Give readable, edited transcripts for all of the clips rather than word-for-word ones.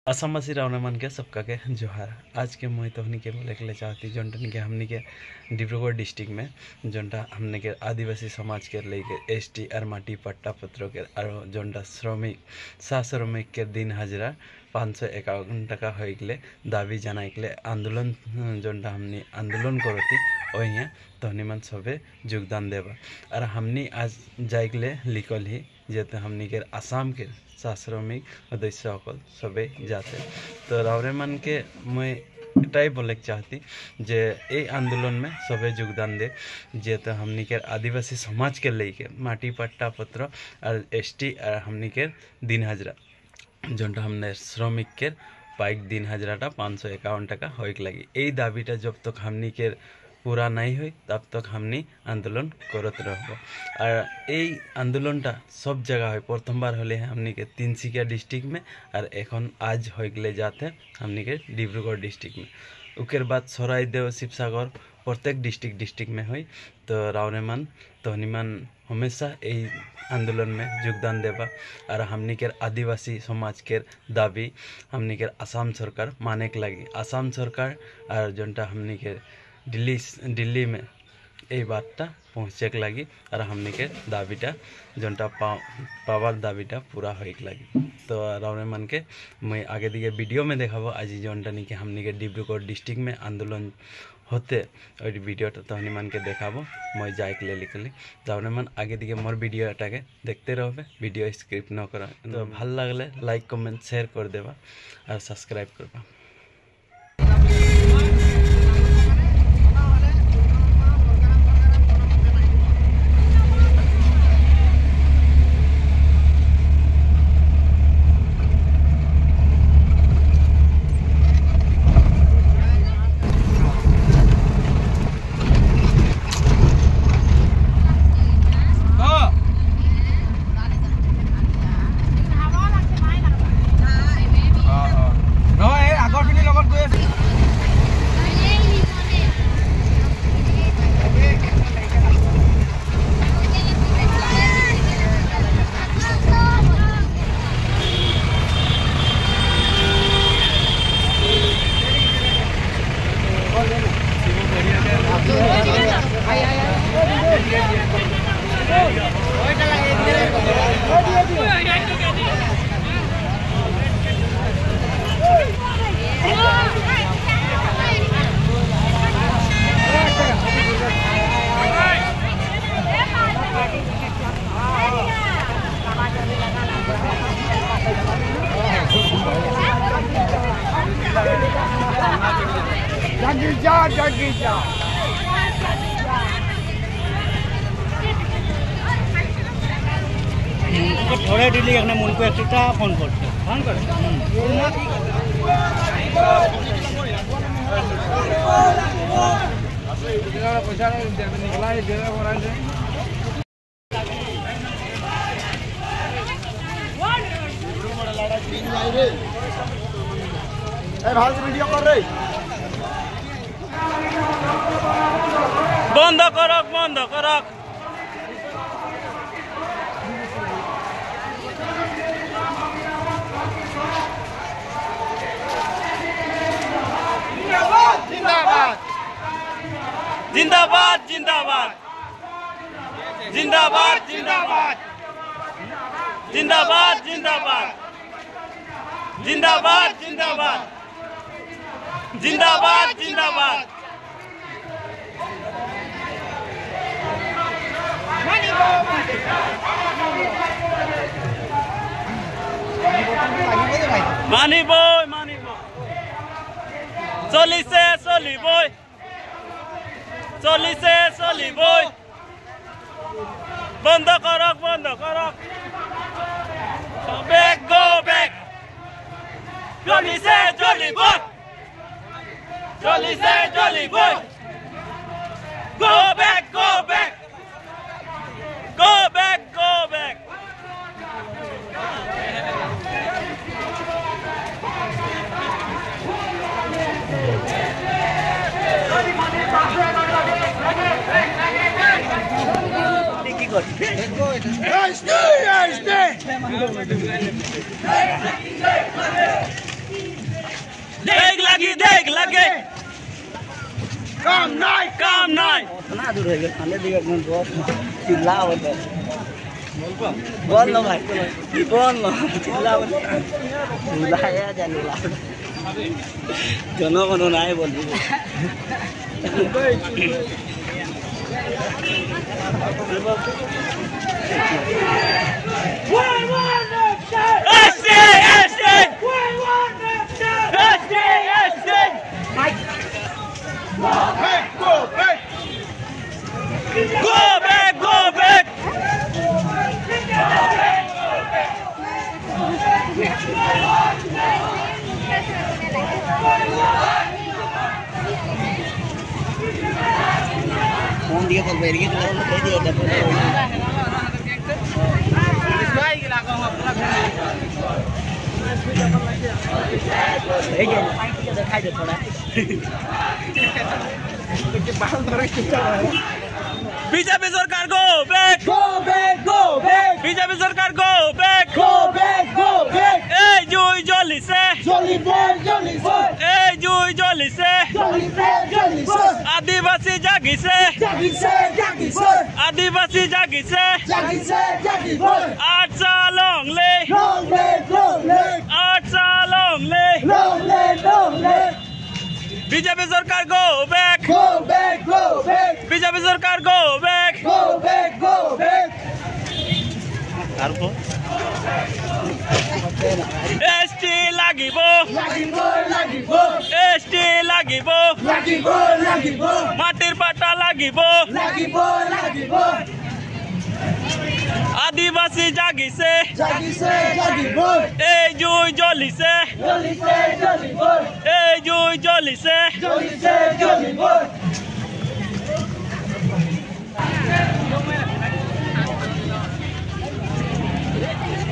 आसामासी रावण मन के सबका के जोहार। आज के मैं तो हमने के बोले के चाहती जोनटा के हमने के डिब्रूगढ़ डिस्ट्रिक्ट में जोनटा हमने के आदिवासी समाज के लेके एसटी और माटी पट्टा पत्र के और जोनटा श्रमिक श्रमिक के दिन हाजिरा 551 टाका हो गए दाबी जाना के आंदोलन जोनटा हमने आंदोलन करती वही तो मन सबे योगदान देवा और हमने आज जाइले लिखल ही जेते हमने के आसाम के श्रमिक सदस्य सबे जाते तो रावरे मन के मैं एटाई बोले चाहती जे ए आंदोलन में सबे योगदान दे जेते हमनी के आदिवासी समाज के लेके माटी पट्टा पत्र और एसटी और हमनी के दिन हाजिरा जोनटा हमने श्रमिक के पाइक दिन हाजिराटा 551 टाका हो लगी यही दाबीटा जब तक हमनी के पूरा नहीं हुई तब तक हमनी आंदोलन करते रहो और ये आंदोलनटा सब जगह है प्रथम बार होले हमनी के तिनसुकिया डिस्ट्रिक्ट में और एखन आज हो गए जाते हमनी के डिब्रूगढ़ डिस्ट्रिक्ट में उकेर बाद सराइदेव शिवसागर प्रत्येक डिस्ट्रिक्ट में हुई तो रावणेमान तो हनीमान हमेशा यही आंदोलन में योगदान देवा और हमनी के आदिवासी समाज के दाबी हमनी के आसाम सरकार माने के लगी आसाम सरकार और जोनटा हमनी के दिल्ली में यही बातटा पहुँचे के लगी और हमने के दाबीटा जोनटा पावर दाबीटा पूरा हो लगी तो रावण मन के मैं आगे दिखे वीडियो में देखाबो आज जोनटा नहीं कि हमने के डिब्रूगढ़ डिस्ट्रिक्ट में आंदोलन होते और वीडियो तो हनी मन के देखाबो मैं जाए के लिए लिखली रावण मन आगे दिखे मोर वीडियोटा के देखते रहो वीडियो स्क्रिप्ट न करा तो भल लगले लाइक कमेंट शेयर कर देवा और सब्सक्राइब करवा। जगी थोड़े दिल्ली अपने मन को एक फोन करते फोन कर पैसा निकला वीडियो कर रही बंद करक जिंदाबाद जिंदाबाद जिंदाबाद जिंदाबाद जिंदाबाद जिंदाबाद जिंदाबाद जिंदाबाद जिंदाबाद जिंदाबाद मानी बोय चलिसे चली बोय बंद करक गो बैक चलिसे चली बोय गो बैक লাগে কাম নাই ना दूर है खाने दिया मैं बहुत चिल्ला होता बोल लो भाई बोल लो चिल्ला बुलाया जाने ला जनो मनो ना है बोल Go back, go back. Phone दिया बोल बैठ गया तो कह दिया था दिखाई दे थोड़ा बीजेपी सरकार गो बैक बीजेपी सरकार गो बैक ए जुई जली से ए जुई जली से आदिवासी जागी से आदिवासी जागी से 8 साल ले 8 साल ले बीजेपी सरकार गो बैक बीजेपी सरकार गो बैक एसटी লাগিব एसटी লাগিব মাটির পাটা লাগিব আদিবাসী জাগিছে এই জুই জ্বলিছে এই জুই জ্বলিছে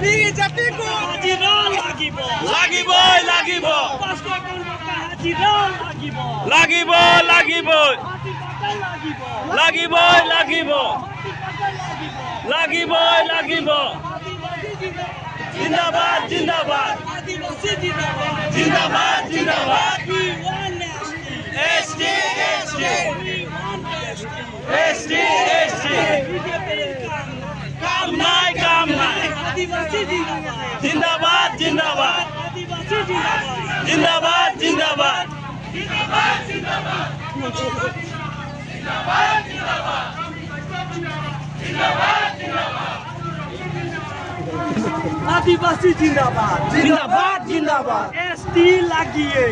বিজেপি কো হাজিরা লাগিব লাগিব जिंदाबाद जिंदाबाद जिंदाबाद जिंदाबाद एसटी काम नाय जिंदाबाद जिंदाबाद जिंदाबाद जिंदाबाद आदिवासी जिंदाबाद जिंदाबाद जिंदाबाद एसटी लागिए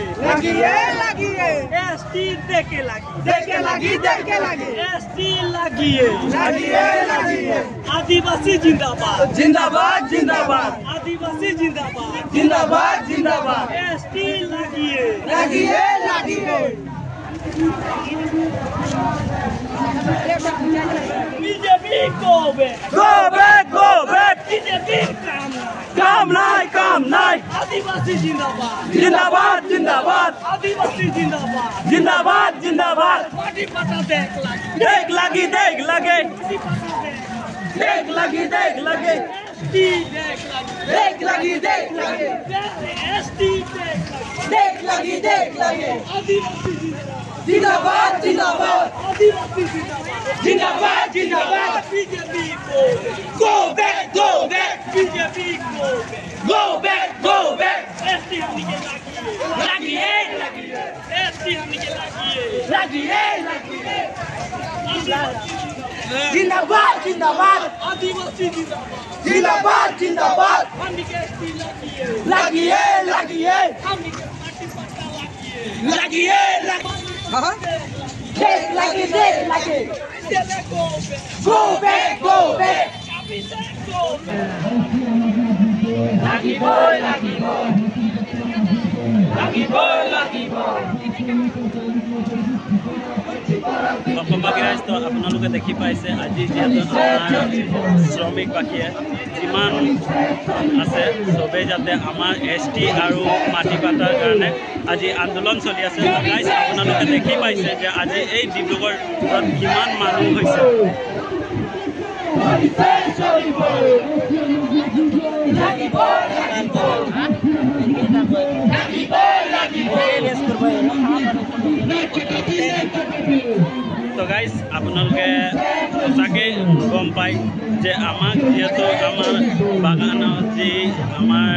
एसटी देके लागी एसटी लागिए आदिवासी जिंदाबाद जिंदाबाद जिंदाबाद आदिवासी जिंदाबाद जिंदाबाद एसटी लागिए बीजेपी को बैक बीजेपी काम नाय आदिवासी जिंदाबाद जिंदाबाद आदिवासी जिंदाबाद पार्टी पता देख लगे एसटी देख लगी आदिवासी जिंदाबाद आदिवासी जिंदाबाद बीजेपी को go back बीजेपी को go back एसटी हमनी के लगिए एसटी हमनी के लागिए जिंदाबाद आदिवासी जिंदाबाद हमनी के एसटी लगिए हमनी के पार्टी पक्का लागिए देख लगी go back चाबी से को অসমবাসীৰাইজ তো আপোনালোকে দেখি পাইছে আজি যিহেতু আমাৰ শ্ৰমিক বাকীয়ে যিমান আছে চবেই যাতে আমাৰ এসটি আৰু মাটি পাটাৰ কাৰণে আজি আন্দোলন চলি আছে গাইজ আপোনালোকে দেখি পাইছে যে আজি এই ডিব্ৰুগড়ত কিমান মানুহ হৈছে তো গাইজ আপোনালোকে সঁচাকৈ গম পায় যে আমাক যিহেতু আমাৰ বাগানত যি আমাৰ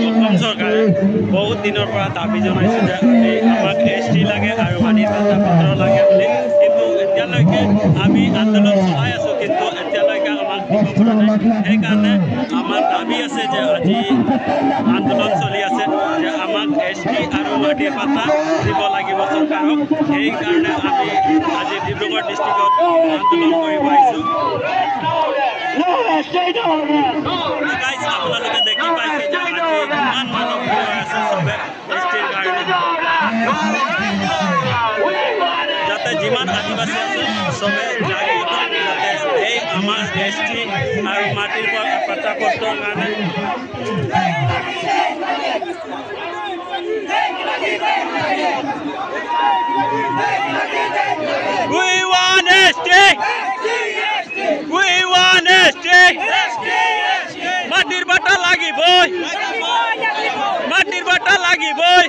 অসম চৰকাৰে বহুত দিনৰ পৰা দাবী জনাইছে যে আমাক ST লাগে আৰু মাটিৰ পত্ৰ লাগে বুলি, কিন্তু এতিয়ালৈকে আমি আন্দোলন চলাই আছোঁ, কিন্তু এতিয়ালৈকে আমাক দিব পৰা নাই। সেইকাৰণে আমাৰ দাবী আছে যে আজি আন্দোলন চলি আছে যে আমাক ST আৰু মাটিৰ পত্ৰ দিব লাগিব চৰকাৰক। সেইকাৰণে আমি আজি ডিব্ৰুগড় ডিষ্ট্ৰিক্টত আন্দোলন কৰিব আহিছোঁ। আপোনালোকে দেখি পাইছে যে আজি কিমান মানুহ ভিৰ হৈ আছে চবে STৰ কাৰণে, যাতে যিমান আদিবাসী আছে চবে জাগি উঠক, যাতে এই আমাৰ ST আৰু মাটিৰ পত্ৰৰ কাৰণে We want ST! We want ST! মাটিৰ বাটা লাগিবই, মাটিৰ বাটা লাগিবই,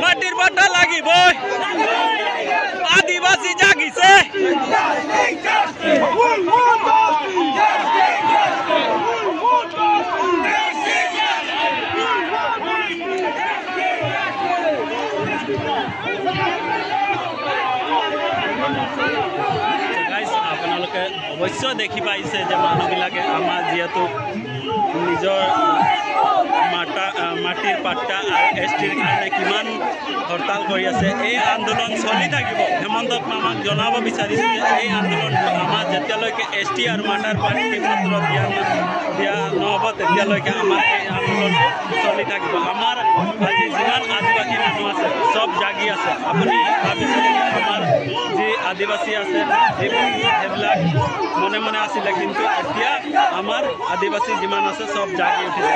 মাটিৰ বাটা লাগিবই। আদিবাসী জাগিছে, আপোনালোকে অৱশ্য দেখি পাইছে যে মানুহবিলাকে আমাৰ যিহেতু নিজৰ মাটিৰ পাট্টা আৰু STৰ কাৰণে কিমান হৰতাল কৰি আছে। এই আন্দোলন চলি থাকিব। হেমন্তক আমাক জনাব বিচাৰিছে যে এই আন্দোলনটো আমাৰ যেতিয়ালৈকে ST আৰু মাটাৰ পাট্টি পত্ৰ দিয়া নহ'ব তেতিয়ালৈকে আমাৰ এই আন্দোলন চলি থাকিব। আমাৰ আজি যিমান আদিবাসী মানুহ আছে চব জাগি আছে। আপুনি ভাবিছে আমাৰ যি আদিবাসী আছে সেইবিলাক মনে মনে আছিলে, কিন্তু এতিয়া আমাৰ আদিবাসী যিমান আছে চব জাগি উঠিছে।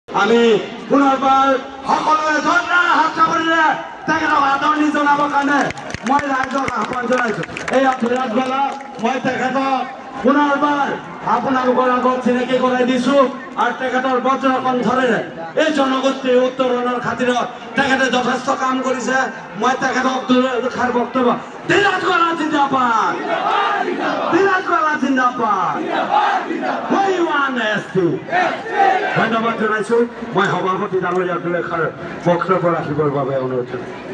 আমি পুনৰবাৰ সকলোৱে ধন্যবাদ হাত চাপৰিলে তেখেতক আদৰণি জনাবৰ কাৰণে মই ৰাইজক আহ্বান জনাইছোঁ। এই বিৰাটবেলা মই তেখেতক পুনৰবাৰ আপোনালোকৰ আগত চিনাকি কৰাই দিছোঁ আৰু তেখেতৰ বজ্ৰ কণ্ঠৰে এই জনগোষ্ঠীৰ উত্তৰণৰ খাতিৰত তেখেতে যথেষ্ট কাম কৰিছে। মই তেখেতক দুষাৰ বক্তব্য বিৰাট গোৱালা জিন্দাবাদ, বিৰাট গোৱালা জিন্দাবাদ, ধন্যবাদ জনাইছোঁ। মই সভাপতি ডাঙৰীয়াক দুষাৰ বক্তব্য ৰাখিবৰ বাবে অনুৰোধ জনাইছোঁ।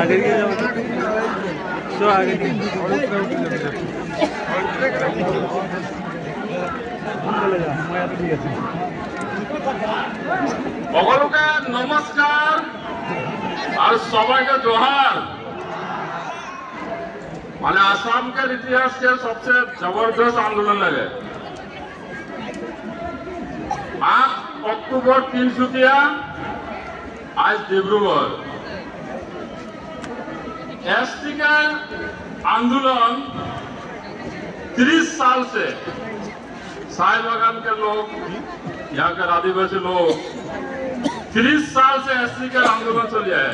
आगे की सो आगे की সকলকে নমস্কার আর সবাইকে জোহার। মানে आसाम के इतिहास के सबसे जबरदस्त आंदोलन लगे 8 अक्टूबर तिनसुकिया, आज डिब्रूगढ़। ST का आंदोलन 30 साल से साय बागान के लोग, यहाँ के आदिवासी लोग 30 साल से ST का आंदोलन चलिए है।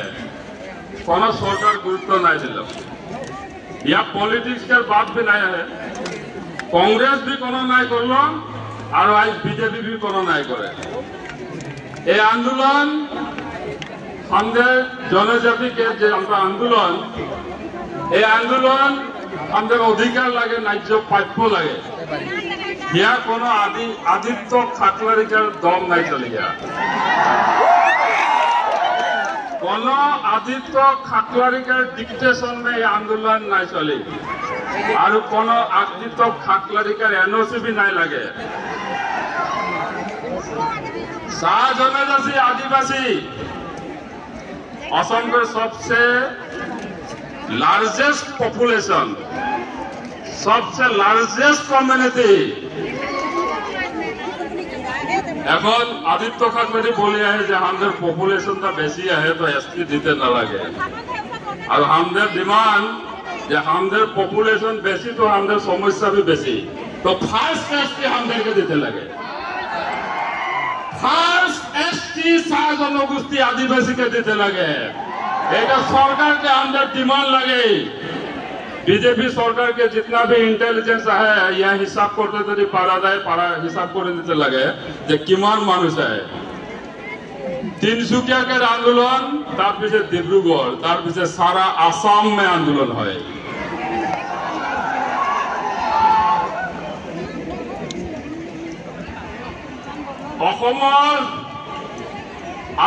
कोनो सरकार गुरुत्व नहीं दिल। यहाँ पॉलिटिक्स के बात भी नहीं है। कांग्रेस भी कोनो नहीं कर लो, আৰু আজ বিজেপি কোনো নাই কৰে এই আন্দোলন আমাদের জনজাতিকে যে আমরা আন্দোলন এই আন্দোলন আমাদের অধিকার লাগে ন্যায্য প্রাপ্য লাগে ইয়া কোনো আদিত্য খাকলারিকার দম নাই চলে গিয়া কোন আদিত্য খাকলারিকার ডিক্টেশন में ये आंदोलन নাই চলে আর কোন আদিত্য খাকলারিকার এনওসি भी নাই লাগে साह जनजाति आदिवासी असम के सबसे लार्जेस्ट पॉपुलेशन सबसे लार्जेस्ट कम्युनिटी এখন আদিত্য খাকলারি বলে আছে যে আমাদের পপুলেশনটা বেশি আছে তো এসটি দিতে না লাগে আর আমাদের ডিমান্ড যে আমাদের পপুলেশন বেশি তো আমাদের সমস্যা भी বেশি তো ফার্স্ট এসটি আমাদেরকে দিতে লাগে ফার্স্ট এসটি শাহ জনগোষ্ঠী आदिवासी के দিতে লাগে এটা সরকারকে আমাদের ডিমান্ড লাগে बीजेपी सरकार के जितना भी इंटेलिजेंस है यह हिसाब करते যদি পারা যায় পারা হিসাব করে দিতে লাগে যে কিমান মানুষ है তিনসুকিয়া के आंदोलन তার পিছে ডিব্ৰুগড় তাৰ পিছে সাৰা आसाम में आंदोलन হয় অসমৰ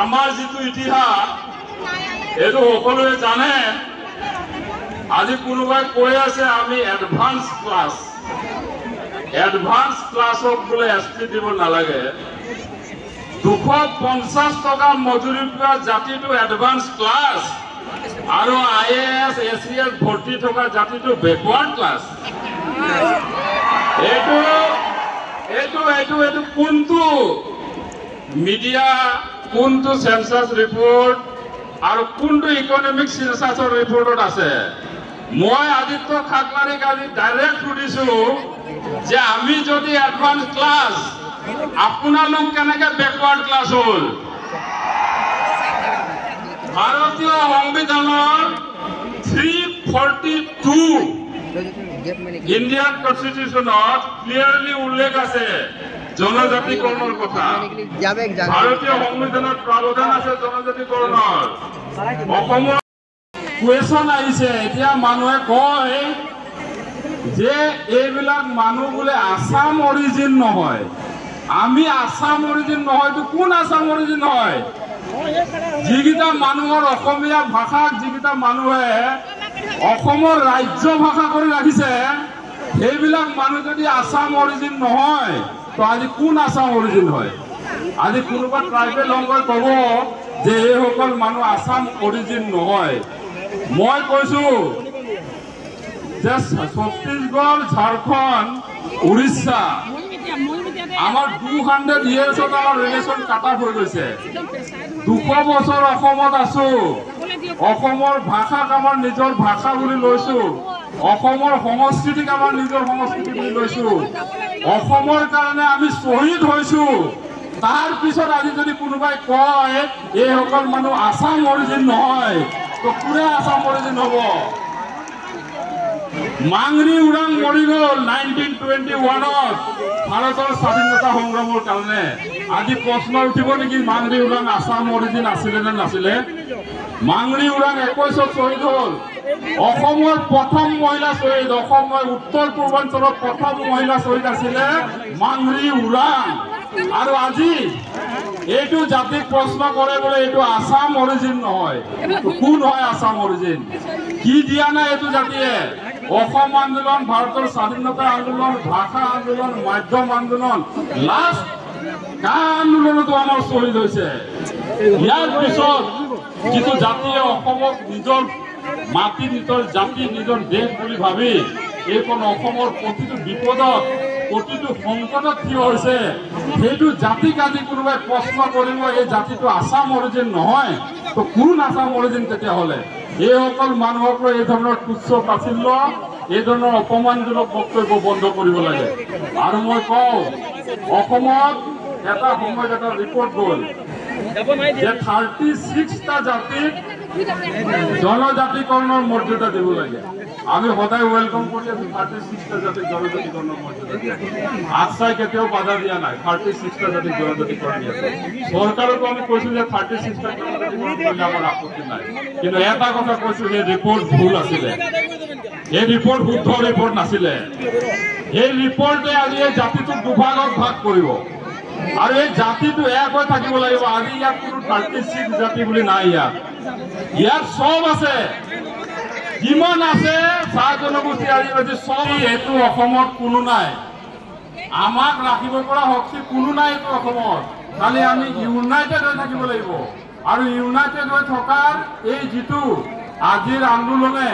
আমাৰ যেটো ইতিহাস এটো সকলোৱে জানে আজি কোনোবাই কৈ আছে আমি এডভান্স ক্লাছক বোলে এসটি দিব নালাগে 250 টকা মজুৰি পোৱা জাতিটো এডভান্স ক্লাছ আৰু আইএএস এসিএস ভৰ্তি থকা জাতিটো বেকৱাৰ্ড ক্লাছ এটো কোনটো মিডিয়া কোনটো সেন্সাস ৰিপৰ্ট আৰু কোনটো ইকোনমিক সেন্সাসৰ ৰিপৰ্টত আছে মই আদিত্য খাকলাৰিক আজি ডাইৰেক্ট সুধিছো যে আমি যদি এডভান্স ক্লাছ আপোনালোক কেনেকৈ বেকৱাৰ্ড ক্লাছ হ'ল ভাৰতীয় সংবিধানৰ 342 ইন্ডিয়ান কনস্টিটিউশনত ক্লিয়াৰলি উল্লেখ আছে জনজাতিকৰণৰ কথা ভাৰতীয় সংবিধানত প্ৰাৱধান আছে জনজাতিকৰণৰ অসমৰ কুৱেশ্যন আহিছে এতিয়া মানুহে কয় যে এইবিলাক মানুহ বোলে আসাম অৰিজিন নহয় আমি আসাম অৰিজিন নহয় তো কোন আসাম অৰিজিন হয় যিগিটা মানুহৰ অসমীয়া ভাষাক যিগিটা মানুহে অসমৰ ৰাজ্য ভাষা কৰি ৰাখিছে সেইবিলাক মানুহ যদি আসাম অৰিজিন নহয় তো আজি কোন আসাম অৰিজিন হয় আজি কোনোবা ট্ৰাইবেল অংগই ক'ব যে এইসকল মানুহ আসাম অৰিজিন নহয় মই কৈছো যে ছত্তীশগড় ঝাৰখণ্ড উৰিষ্যা আমাৰ 200 ইয়াৰ্ছত আমাৰ ৰিলেশ্যন কাটা হৈ গৈছে 200 বছৰ অসমত আছো অসমৰ ভাষাক আমাৰ নিজৰ ভাষা বুলি লৈছো অসমৰ সংস্কৃতিক আমাৰ নিজৰ সংস্কৃতি বুলি লৈছো অসমৰ কাৰণে আমি শহীদ হৈছো তাৰ পিছত আজি যদি কোনোবাই কয় এইসকল মানুহ আসাম অৰিজিন নহয় তো কোনে আসাম অৰিজিন হ'ব মাংৰি উৰাং মৰি গ'ল 1921ত ভাৰতৰ স্বাধীনতা সংগ্ৰামৰ কাৰণে আজি প্ৰশ্ন উঠিব নেকি মাংৰি উৰাং আসাম অৰিজিন আছিলে নে নাছিলে মাংৰি উৰাং 21ত শহীদ হ'ল অসমৰ প্ৰথম মহিলা শহীদ অসমৰ উত্তৰ পূৰ্বাঞ্চলৰ প্ৰথম মহিলা শহীদ আছিলে মাংৰি উৰাং আৰু আজি এইটো জাতিক প্ৰশ্ন কৰে বোলে এইটো আসাম অৰিজিন নহয় কোন হয় আসাম অৰিজিন কি দিয়া নাই এইটো জাতিয়ে অসম আন্দোলন ভাৰতৰ স্বাধীনতা আন্দোলন ভাষা আন্দোলন মাধ্যম আন্দোলন লাষ্ট কা আন্দোলনতো আমাৰ শহীদ হৈছে ইয়াৰ পিছত যিটো জাতিয়ে অসমক নিজৰ মাটি নিজৰ জাতি নিজৰ দেশ বুলি ভাবি এইখন অসমৰ প্ৰতিটো বিপদত প্ৰতিটো সংকটত থিয় হৈছে সেইটো জাতিক আজি কোনোবাই প্ৰশ্ন কৰিব এই জাতিটো আসাম অৰিজিন নহয় তো কোন আসাম অৰিজিন তেতিয়াহ'লে এইসকল মানুহক এই ধৰণৰ তুচ্ছ তাচ্ছিল্য এই ধৰণৰ অপমানজনক বক্তব্য বন্ধ কৰিব লাগে আৰু মই কওঁ অসমত এটা সময়ত এটা ৰিপৰ্ট গ'ল যে 36টা জাতিক জনজাতিকৰণৰ মৰ্যাদা দিব লাগে। আমি সদায় ওয়েলকাম কৰি আছো 36টা জাতিক জনজাতিকৰণৰ মৰ্যাদা। আশ্বাই কেতিয়াও বাধা দিয়া নাই 36টা জাতিক জনজাতিকৰণ দিয়া। চৰকাৰকো আমি কৈছো যে 36টা জনজাতিকৰণ কৰিলে আমাৰ আপত্তি নাই, কিন্তু এটা কথা কৈছো যে ৰিপৰ্ট ভুল আছিলে। এই ৰিপৰ্ট শুদ্ধ ৰিপৰ্ট নাছিলে। এই ৰিপৰ্টে আজি এই জাতিটোক দুভাগত ভাগ কৰিব আৰু এই জাতিটো এক হৈ থাকিব লাগিব। আজি ইয়াত কোনো 36 জাতি বুলি নাই। ইয়াত সব আছে, যিমান আছে চাহ জনগোষ্ঠী আদিবাসী সব এইটো অসমত কোনো নাই। আমাক ৰাখিব পৰা শক্তি কোনো নাই এইটো অসমত। খালি আমি ইউনাইটেড হৈ থাকিব লাগিব আৰু ইউনাইটেড হৈ থকাৰ এই যিটো আজিৰ আন্দোলনে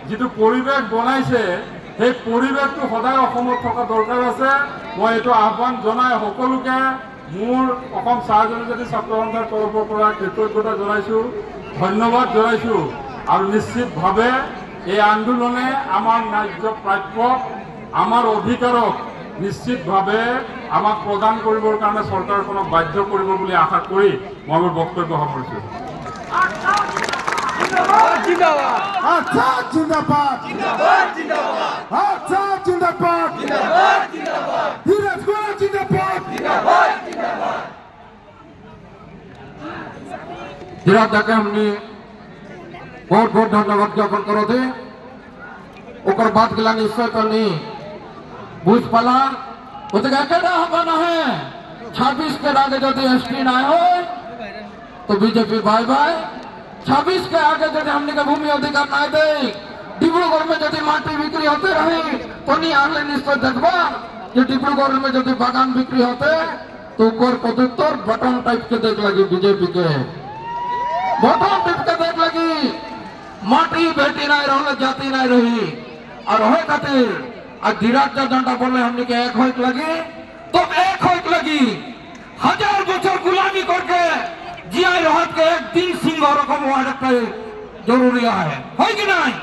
যিটো পৰিৱেশ বনাইছে, সেই পৰিৱেশটো সদায় অসমত থকা দৰকাৰ আছে। মই এইটো আহ্বান জনাই সকলোকে মোৰ অসম চাহ জনজাতি ছাত্ৰ সন্থাৰ তৰফৰ পৰা কৃতজ্ঞতা জনাইছো, ধন্যবাদ জনাইছো। আৰু নিশ্চিতভাৱে এই আন্দোলনে আমাৰ ন্যায্য প্ৰাপ্য, আমাৰ অধিকাৰক নিশ্চিতভাৱে আমাক প্ৰদান কৰিবৰ কাৰণে চৰকাৰখনক বাধ্য কৰিব বুলি আশা কৰি মই মোৰ বক্তব্য সামৰিছো। हमने बहुत बहुत धन्यवाद ज्ञापन करो थे। ओकर बात के निश्चय करनी बुझ पाला हमारा है 26 के आगे यदि एसटी ना हो तो बीजेपी बाय बाय। 26 के आगे यदि हमने के भूमि अधिकार ना दे, डिब्रूगढ़ में यदि माटी बिक्री होते रहे तो नहीं आगे निश्चय देखबा कि डिब्रूगढ़ में यदि बागान बिक्री होते तो ओकर पदुत्तर बटन टाइप के देख लगी बीजेपी के बटन टाइप के देख लगी। माटी बेटी नहीं रही, जाति नहीं रही और हो खातिर आज धीराज जनता बोले हमने के एक होइक लगी तो एक होइक लगी। 1000 बछर गुलामी करके जिया रहत के एक दिन सिंह रकम हुआ जरूरी है कि नहीं।